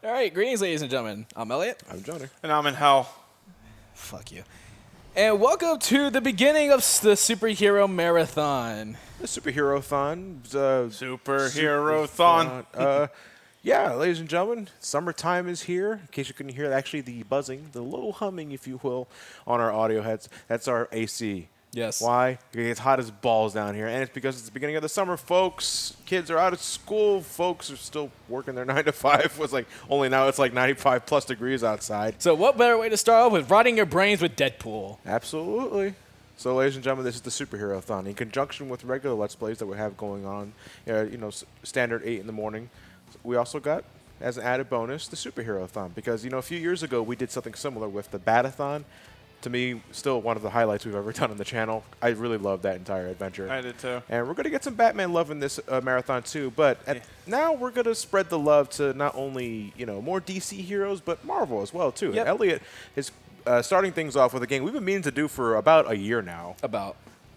All right, greetings, ladies and gentlemen. I'm Elliot. I'm Johnny. And I'm in hell. Fuck you. And welcome to the beginning of the Super Hero-Marathon. The Super Hero-Thon. Super Hero-a-Thon. Yeah, ladies and gentlemen, summertime is here. In case you couldn't hear, actually the buzzing, the little humming, if you will, on our audio heads. That's our AC. Yes. Why? Because it's hot as balls down here, and it's because it's the beginning of the summer, folks. Kids are out of school. Folks are still working their 9 to 5. Was like only now it's like 95 plus degrees outside. So what better way to start off with rotting your brains with Deadpool? Absolutely. So, ladies and gentlemen, this is the Super Hero-a-Thon in conjunction with regular Let's Plays that we have going on. Standard 8 in the morning. We also got, as an added bonus, the Super Hero-a-Thon because a few years ago we did something similar with the Bat-a-Thon. To me, still one of the highlights we've ever done on the channel. I really loved that entire adventure. I did too. And we're going to get some Batman love in this marathon too. But now we're going to spread the love to not only more DC heroes, but Marvel as well too. Yep. And Elliot is starting things off with a game we've been meaning to do for about a year now.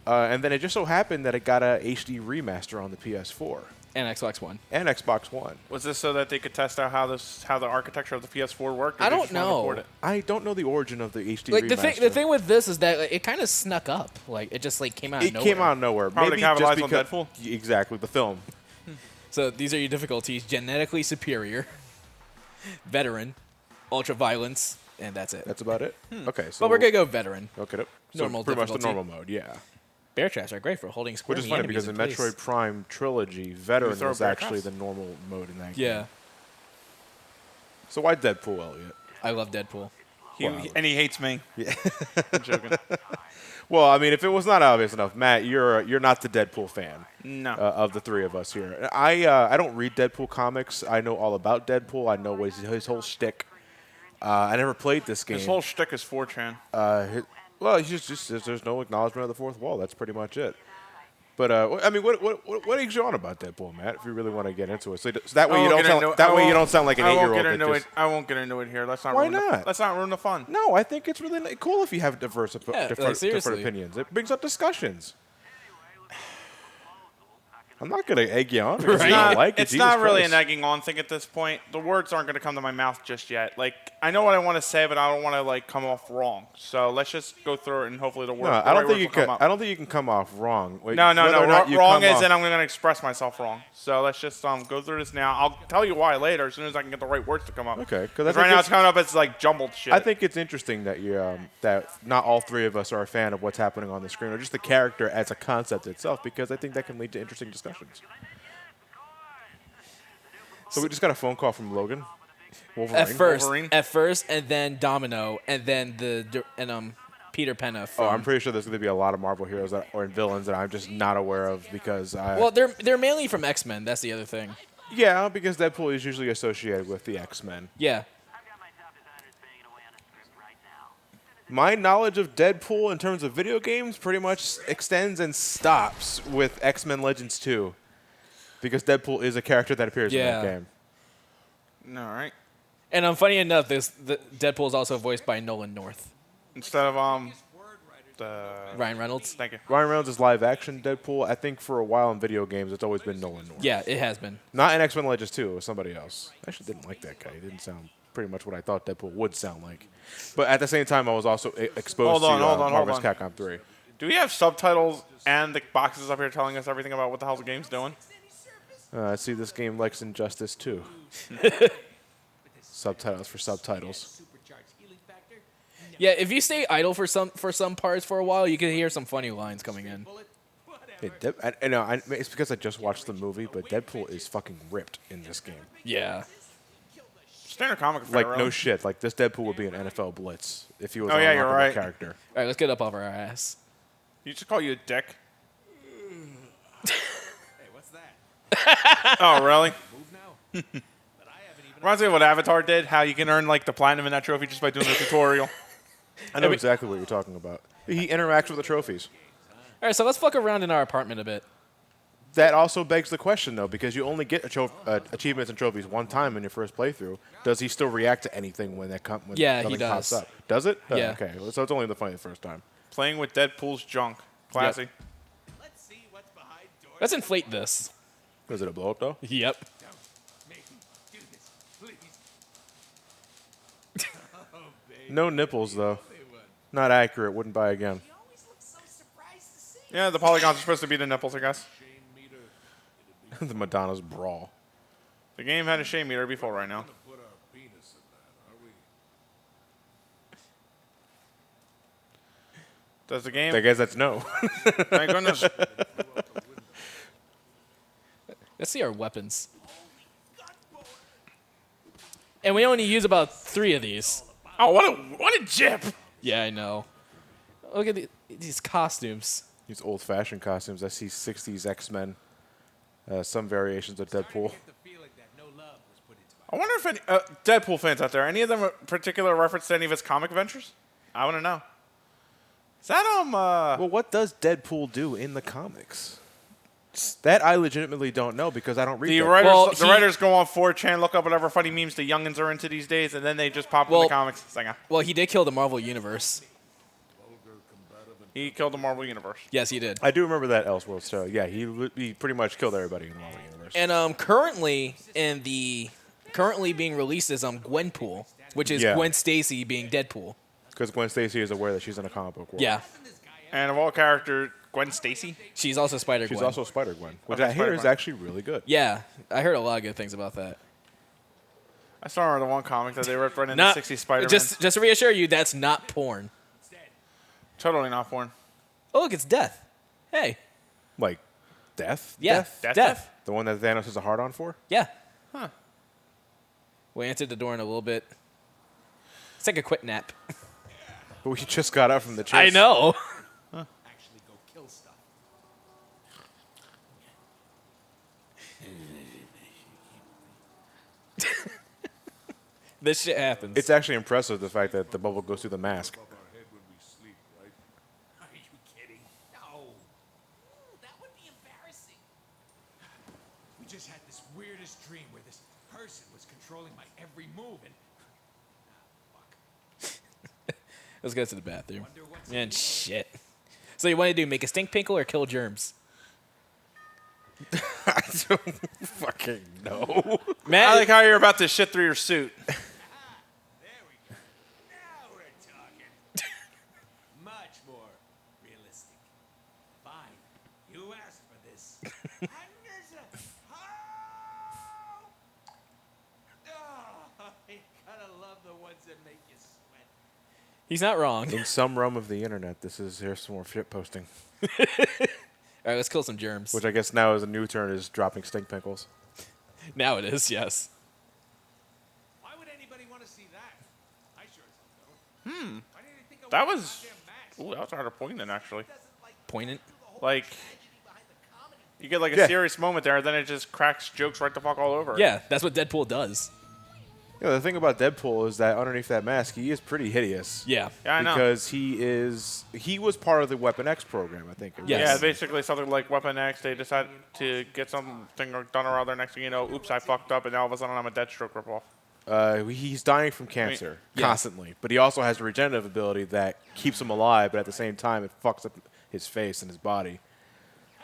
And then it just so happened that it got a HD remaster on the PS4 And Xbox One. and Xbox One. Was this so that they could test out how the architecture of the PS4 worked? Or I they don't just wanted to know. port it? I don't know the origin of the HD Like remaster. the thing with this is that it kind of snuck up. Like it just came out of nowhere. It came out of nowhere. Probably Maybe to capitalize just on because, Deadpool? Exactly, the film. So these are your difficulties: genetically superior, veteran, ultra violence, and that's it. That's about it. Okay, so But we're gonna go veteran. Okay, Normal so pretty much the difficulty. normal mode, yeah. Bear traps are great for holding square. Which is funny because in Metroid Prime Trilogy, Veteran throw was bear actually traps? the normal mode in that game. Yeah, So why Deadpool, Elliot? I love Deadpool. And he hates me. Yeah. I'm joking. Well, I mean, if it was not obvious enough, Matt, you're not the Deadpool fan. No. Of the three of us here. I don't read Deadpool comics. I know all about Deadpool. I know what his whole shtick. I never played this game. His whole shtick is 4chan. Well, he's just there's no acknowledgement of the fourth wall. That's pretty much it. But I mean, what eggs you on about Deadpool, Matt? If you really want to get into it, so that way you don't sound like an 8-year-old. I won't get into it here. Let's not. Why ruin not? Let's not ruin the fun. No, I think it's really cool if you have different seriously. opinions. It brings up discussions. I'm not going to egg you on. Right. You don't like it. It's Jesus not really Christ. an egging on thing at this point. The words aren't going to come to my mouth just yet. Like, I know what I want to say, but I don't want to come off wrong. So let's just go through it, and hopefully the word. No, I don't think you can. I don't think you can come off wrong. No. Wrong is that I'm going to express myself wrong. So let's just go through this now. I'll tell you why later, as soon as I can get the right words to come up. Okay, because right now it's coming up as jumbled shit. I think it's interesting that that not all three of us are a fan of what's happening on the screen, or just the character as a concept itself, because I think that can lead to interesting discussions. So we just got a phone call from Logan. Wolverine. At first, and then Domino, and then Peter Penna. I'm pretty sure there's going to be a lot of Marvel heroes or villains that I'm just not aware of because well, they're mainly from X-Men. That's the other thing. Yeah, because Deadpool is usually associated with the X-Men. Yeah. My knowledge of Deadpool in terms of video games pretty much extends and stops with X-Men Legends 2. Because Deadpool is a character that appears in that game. All right. And funny enough, the Deadpool is also voiced by Nolan North. Instead of Ryan Reynolds. Thank you. Ryan Reynolds is live action Deadpool. I think for a while in video games, it's always been Nolan North. Yeah, it has been. Not in X-Men Legends 2. It was somebody else. I actually didn't like that guy. He didn't sound pretty much what I thought Deadpool would sound like. But at the same time, I was also exposed to Marvel's Capcom 3. Do we have subtitles and the boxes up here telling us everything about what the hell the game's doing? I see this game likes Injustice too. Subtitles for subtitles. Yeah, if you stay idle for some parts for a while, you can hear some funny lines coming in. Hey, it's because I just watched the movie, but Deadpool is fucking ripped in this game. Yeah. Standard comic. Like no shit. Like this Deadpool would be an NFL Blitz if he was you're right. character. All right, let's get up off our ass. You just call you a dick. Oh, really? Reminds me of what Avatar did, how you can earn the platinum in that trophy just by doing the tutorial. I know exactly what you're talking about. He interacts with the trophies. All right, so let's fuck around in our apartment a bit. That also begs the question, though, because you only get achievements and trophies one time in your first playthrough. Does he still react to anything when something he does. pops up? Does it? Yeah. Okay, so it's only the first time. Playing with Deadpool's junk. Classy. Yep. Let's inflate this. Was it a blow-up, though? Yep. No nipples, though. Not accurate. Wouldn't buy again. Yeah, the polygons are supposed to be the nipples, I guess. The Madonna's brawl. The game had a shame meter before right now. Does the game? I guess that's no. Thank goodness. Let's see our weapons. And we only use about 3 of these. Oh, what a jip! Yeah, I know. Look at these costumes. These old-fashioned costumes. I see 60s X-Men. Some variations of Deadpool. I wonder if any Deadpool fans out there, any of them a particular reference to any of his comic ventures? I want to know. Is that Well, what does Deadpool do in the comics? That I legitimately don't know because I don't read the Deadpool. writers? Writers go on 4chan, look up whatever funny memes the youngins are into these days, and then they just pop in the comics. It's like, Well, he did kill the Marvel Universe. he killed the Marvel Universe. Yes, he did. I do remember that Elseworlds. So yeah, he pretty much killed everybody in the Marvel Universe. And currently being released is Gwenpool, which is Gwen Stacy being Deadpool. Because Gwen Stacy is aware that she's in a comic book world. Yeah. And of all characters, Gwen Stacy. She's also Spider-Gwen. She's also Spider-Gwen, which Okay, I hear is Spider-Gwen. actually really good. Yeah, I heard a lot of good things about that. I saw her in the one comic that they ripped right into 60 Spider-Man. Just to reassure you, that's not porn. Totally not porn. Oh, look, it's Death. Hey. Like, Death? Yeah, Death? Death. The one that Thanos has a heart on for? Yeah. Huh. We answered the door in a little bit. It's like a quick nap. But we just got up from the chase. I know. Actually go kill stuff. This shit happens. It's actually impressive, the fact that the bubble goes through the mask. Are you kidding? No. That would be embarrassing. We just had this weirdest dream where this person was controlling my every move and... Let's go to the bathroom. And shit. So you want to do make a stink pinkle or kill germs? I don't fucking know. Matt, I like how you're about to shit through your suit. There we go. Now we're talking. Much more realistic. Fine. You asked for this. And there's a... Oh, you gotta love the ones that make you sweat. he's not wrong. In some realm of the internet, here's some more shit posting. All right, let's kill some germs. Which I guess now is a new turn is dropping stink pinkles. Now it is, yes. Why would anybody want to see that? I sure as hell don't. Why didn't you think I That wanted was... a goddamn mask? Ooh, that was harder poignant, actually. Poignant. Like, you get like a serious moment there, and then it just cracks jokes right the fuck all over. Yeah, that's what Deadpool does. You know, the thing about Deadpool is that underneath that mask, he is pretty hideous. Yeah. Yeah, I know. Because he was part of the Weapon X program, I think. Yes. Yeah, basically something like Weapon X. They decided to get something done or other. Next thing you know, oops, I fucked up, and now all of a sudden I'm a Deathstroke ripoff. He's dying from cancer Yeah. constantly, but he also has a regenerative ability that keeps him alive, but at the same time, it fucks up his face and his body.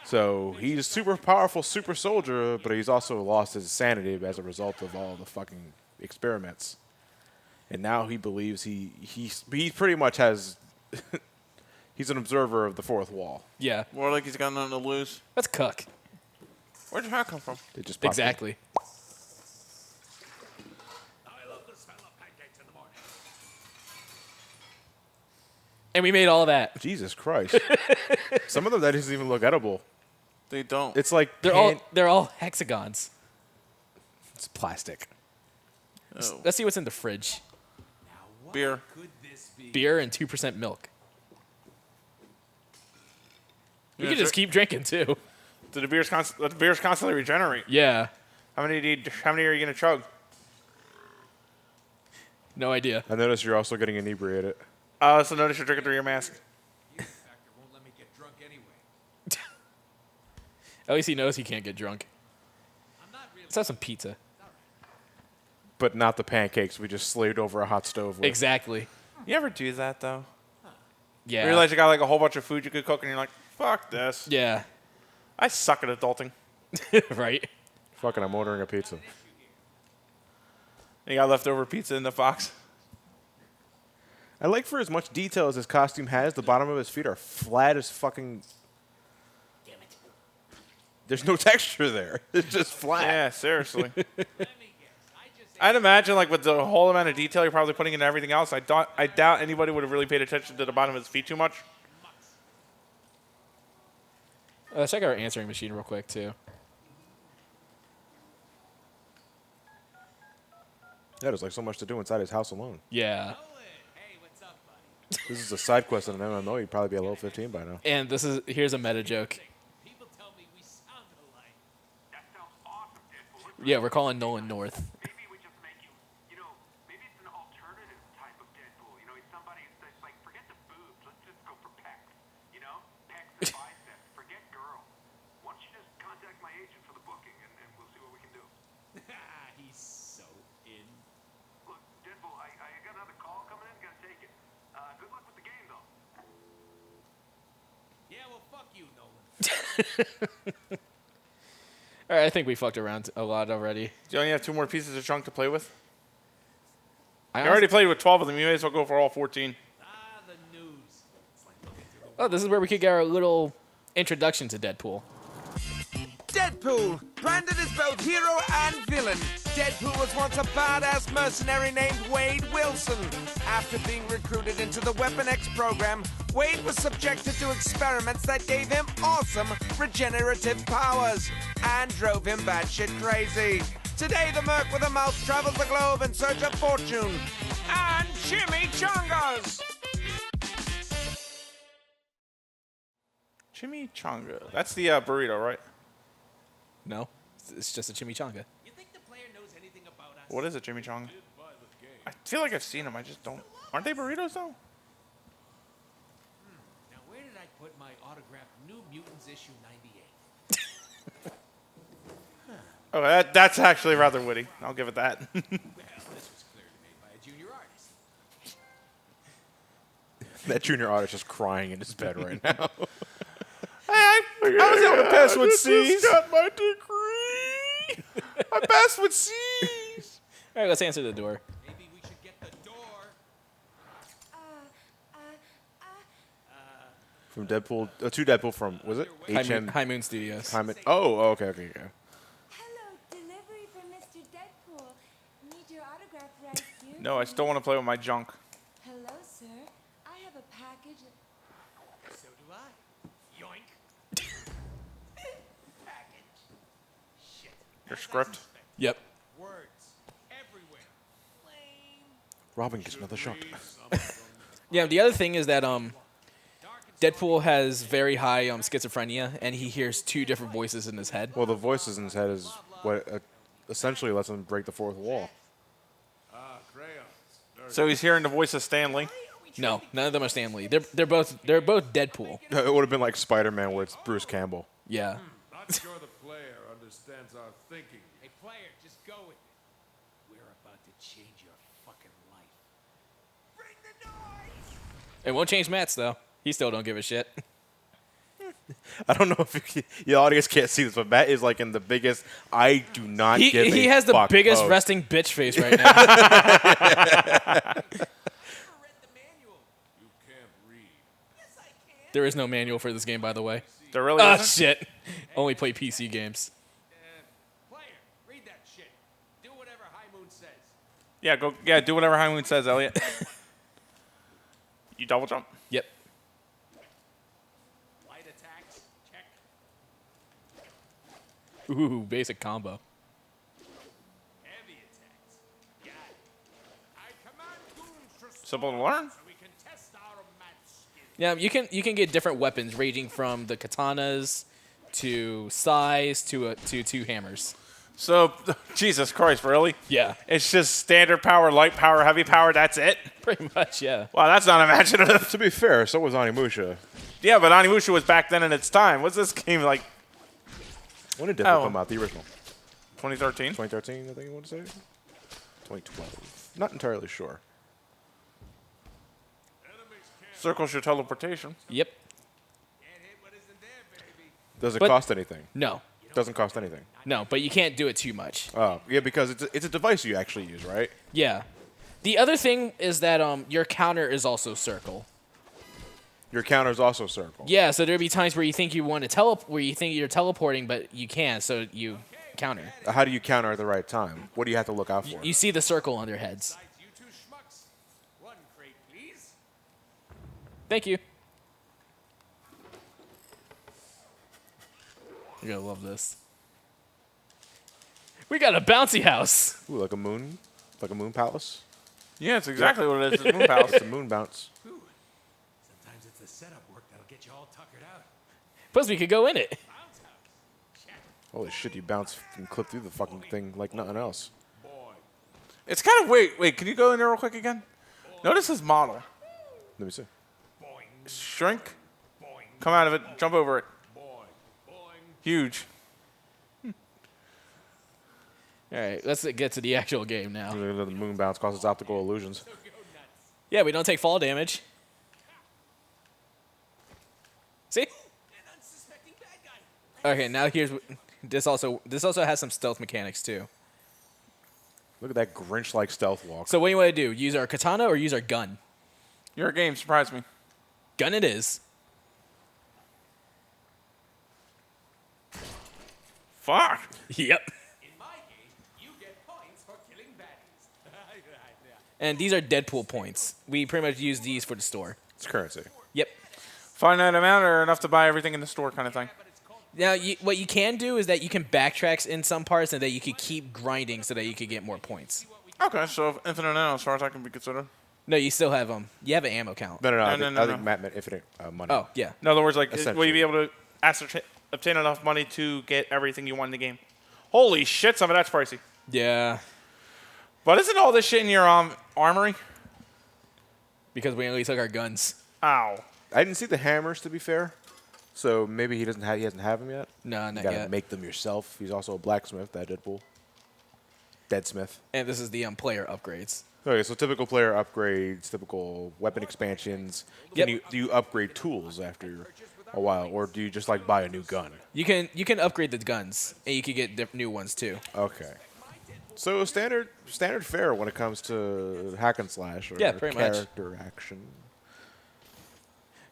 So he's a super powerful super soldier, but he's also lost his sanity as a result of all the fucking experiments. And now he believes he pretty much has he's an observer of the fourth wall. Yeah. More like he's got nothing to lose. That's Cook. Where'd your hat come from? It just popped Exactly. I love the smell of pancakes in the morning. And we made all that. in. Jesus Christ. Some of them that doesn't even look edible. They don't. It's like They're all hexagons. it's plastic. Oh. Let's see what's in the fridge. Now, what Beer. could this be? Beer and 2% milk. You Yeah, can just keep drinking too. Do the beers constantly regenerate? Yeah. How many are you gonna chug? No idea. I notice you're also getting inebriated. I also notice you're drinking through your mask. The factor won't let me get drunk anyway. At least he knows he can't get drunk. I'm not really... Let's have some pizza. But not the pancakes we just slaved over a hot stove with. Exactly. You ever do that though? Yeah. You realize you got like a whole bunch of food you could cook, and you're like, fuck this. Yeah. I suck at adulting. Right. Fucking, I'm ordering a pizza. You got leftover pizza in the box. I like for as much detail as his costume has, the bottom of his feet are flat as fucking... Damn it. There's no texture there. It's just flat. Yeah, seriously. Let me guess. I just I'd imagine, like, with the whole amount of detail you're probably putting into everything else, I doubt anybody would have really paid attention to the bottom of his feet too much. Check our answering machine real quick, too. Yeah, there's like so much to do inside his house alone. Yeah. Nolan. Hey, what's up, buddy? This is a side quest in an MMO. You'd probably be a level 15 by now. And here's a meta joke. People tell me we sound alike. That sounds awesome, Deadpool. Yeah, we're calling Nolan North. Maybe we just make you know, maybe it's an alternative type of Deadpool. You know, he's somebody that's like, forget the boobs, let's just go for pecs. You know, pecs and biceps. Forget girls. Why don't you just contact my agent for the booking, and we'll see what we can do. He's so in. Look, Deadpool, I got another call coming in. Gotta take it. Good luck with the game, though. Yeah, well, fuck you, Nolan. All right, I think we fucked around a lot already. Do you only have 2 more pieces of chunk to play with? I You already played with 12 of them. You may as well go for all 14. The news. It's like looking through the Oh, this is where we could get our little introduction to Deadpool. Deadpool, branded as both hero and villain. Deadpool was once a badass mercenary named Wade Wilson. After being recruited into the Weapon X program, Wade was subjected to experiments that gave him awesome regenerative powers and drove him batshit crazy. Today, the Merc with a mouth travels the globe in search of fortune and chimichangas. Chimichanga. That's the burrito, right? No, it's just a chimichanga. You think the player knows anything about us? What is a chimichanga? I feel like I've seen them. I just don't. Aren't they burritos, though? Now, where did I put my autographed New Mutants issue 98? Oh, that's actually rather witty. I'll give it that. Well, this was clearly made by a junior artist. That junior artist is crying in his bed right now. I was able to pass with C's. got my degree. I passed with C's. All right, let's answer the door. Maybe we should get the door. From Deadpool, to Deadpool from, was it? High Moon Studios. Okay. Hello, delivery for Mr. Deadpool. Need your autograph right here. No, I still want to play with my junk. Hello, sir. I have a package. So do I. Yoink. Package. Shit. Your script. Yep. Words. Everywhere. Lame. Robin gets another shot. Yeah, the other thing is that Deadpool has very high schizophrenia, and he hears 2 different voices in his head. Well, the voices in his head is what essentially lets him break the fourth wall. So he's hearing the voice of Stanley. No, none of them are Stan Lee. They're both Deadpool. It would have been like Spider-Man where it's Bruce Campbell. Yeah. Not sure the player understands our thinking. Hey, player, just go with it. We're about to change your fucking life. Bring the noise! It won't change Matt's though. He still don't give a shit. I don't know if the audience can't see this, but Matt is like in the biggest I do not give a He has the fuck biggest pose. resting bitch face right now. Never read the manual. You can't read. Yes, I can. There is no manual for this game, by the way. There really Oh isn't? shit! Only play PC games. Player, read that shit. Do whatever High Moon says. Yeah, go. Yeah, do whatever High Moon says, Elliot. You double jump. Yep. Light attacks. Check. Ooh, basic combo. Heavy attacks. Got it. I command goons to Simple to learn. so we can test our match skills. Yeah, you can get different weapons ranging from the katanas to sais to 2 hammers. So, Jesus Christ, really? Yeah, It's just standard power, light power, heavy power. That's it. pretty much. Yeah. Wow, that's not imaginative. To be fair, so was Onimusha. Yeah, but Onimusha was back then in its time. What's this game like? When did Deadpool Oh. come out? The original. 2013. 2013, I think you want to say? 2012. Not entirely sure. Circles your teleportation. Yep. Can't hit what isn't there, baby. Does it But- cost anything? No. Doesn't cost anything. No, but you can't do it too much. Oh, yeah, because it's a device you actually use, right? Yeah. The other thing is that your counter is also circle. Your counter is also circle. Yeah, so there'll be times where you think you want to where you think you're teleporting, but you can't, so you counter. How do you counter at the right time? What do you have to look out for? You see the circle on their heads. You two schmucks. One crate, please. Thank you. You're gonna love this. We got a bouncy house. Ooh, like a moon palace. Yeah, it's exactly what it is. It's a moon palace. It's a moon bounce. Ooh. Sometimes it's the setup work that'll get you all tuckered out. Plus, we could go in it. Bounce house. Check. Holy shit, you bounce and clip through the fucking thing like nothing else. It's kind of wait. Can you go in there real quick again? Notice his model. Let me see. Boing. Shrink. Boing. Come out of it. Jump over it. Boing. Boing. Huge. All right, let's get to the actual game now. The moon bounce causes optical illusions. Yeah, we don't take fall damage. See? An unsuspecting bad guy. Okay, now here's this also has some stealth mechanics too. Look at that Grinch-like stealth walk. So what do you want to do? Use our katana or use our gun? Your game surprised me. Gun it is. Fuck. Yep. In my game, you get points for killing baddies. And these are Deadpool points. We pretty much use these for the store. It's currency. Yep. Finite amount or enough to buy everything in the store kind of thing. Now, what you can do is that you can backtrack in some parts and that you could keep grinding so that you could get more points. Okay, so infinite ammo as far as I can be considered. No, you still have you have an ammo count. No. I No. think Matt meant infinite money. Oh, yeah. In other words, like, will Essentially. you be able to obtain enough money to get everything you want in the game? Holy shit, some of that's pricey. Yeah. But isn't all this shit in your armory? Because we only took our guns. Ow. I didn't see the hammers, to be fair. So maybe he hasn't have them yet. No, You not gotta yet. make them yourself. He's also a blacksmith, that Deadpool. Deadsmith. And this is the player upgrades. Okay, so typical player upgrades, typical weapon expansions. Yep. Do you upgrade tools after a while, or do you just like buy a new gun? You can upgrade the guns, and you can get new ones too. Okay. So standard fare when it comes to hack and slash or Yeah, pretty much. character action.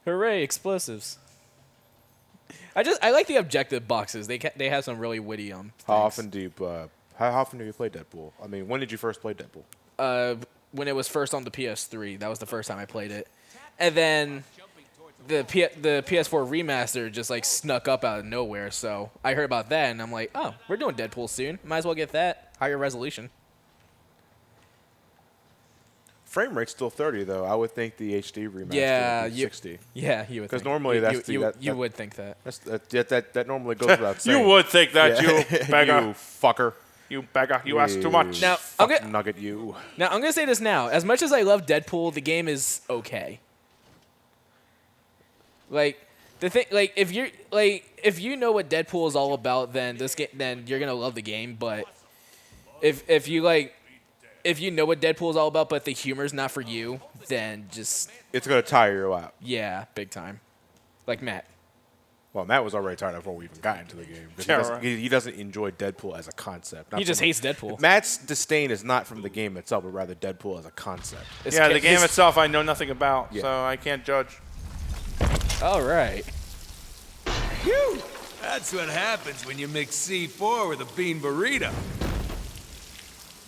Hooray, explosives! I like the objective boxes. They have some really witty How things. often do you play Deadpool? I mean, when did you first play Deadpool? When it was first on the PS3, that was the first time I played it, and then the PS4 remaster just like snuck up out of nowhere. So I heard about that, and I'm like, oh, we're doing Deadpool soon. Might as well get that higher resolution. Frame rate's still 30 though. I would think the HD remaster Yeah, would be 60. Yeah, you would. 'Cause think. normally you would think that. That normally goes without saying. You would think that, Yeah. you beggar. You fucker. You beggar. You ask too much. Now, Fuck nugget you. Now I'm gonna say this now. As much as I love Deadpool, the game is okay. Like the thing, like if you know what Deadpool is all about, then then you're gonna love the game. But if you know what Deadpool is all about, but the humor's not for you, then just It's gonna tire you out. yeah, big time. Like Matt. Well, Matt was already tired before we even got into the game. 'Cause Yeah, he, doesn't, right. he doesn't enjoy Deadpool as a concept. He just hates Deadpool. Matt's disdain is not from the game itself, but rather Deadpool as a concept. It's Yeah, ca- the game his- itself I know nothing about, Yeah. so I can't judge. All right. Phew! That's what happens when you mix C4 with a bean burrito.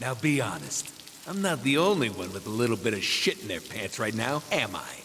Now be honest. I'm not the only one with a little bit of shit in their pants right now, am I?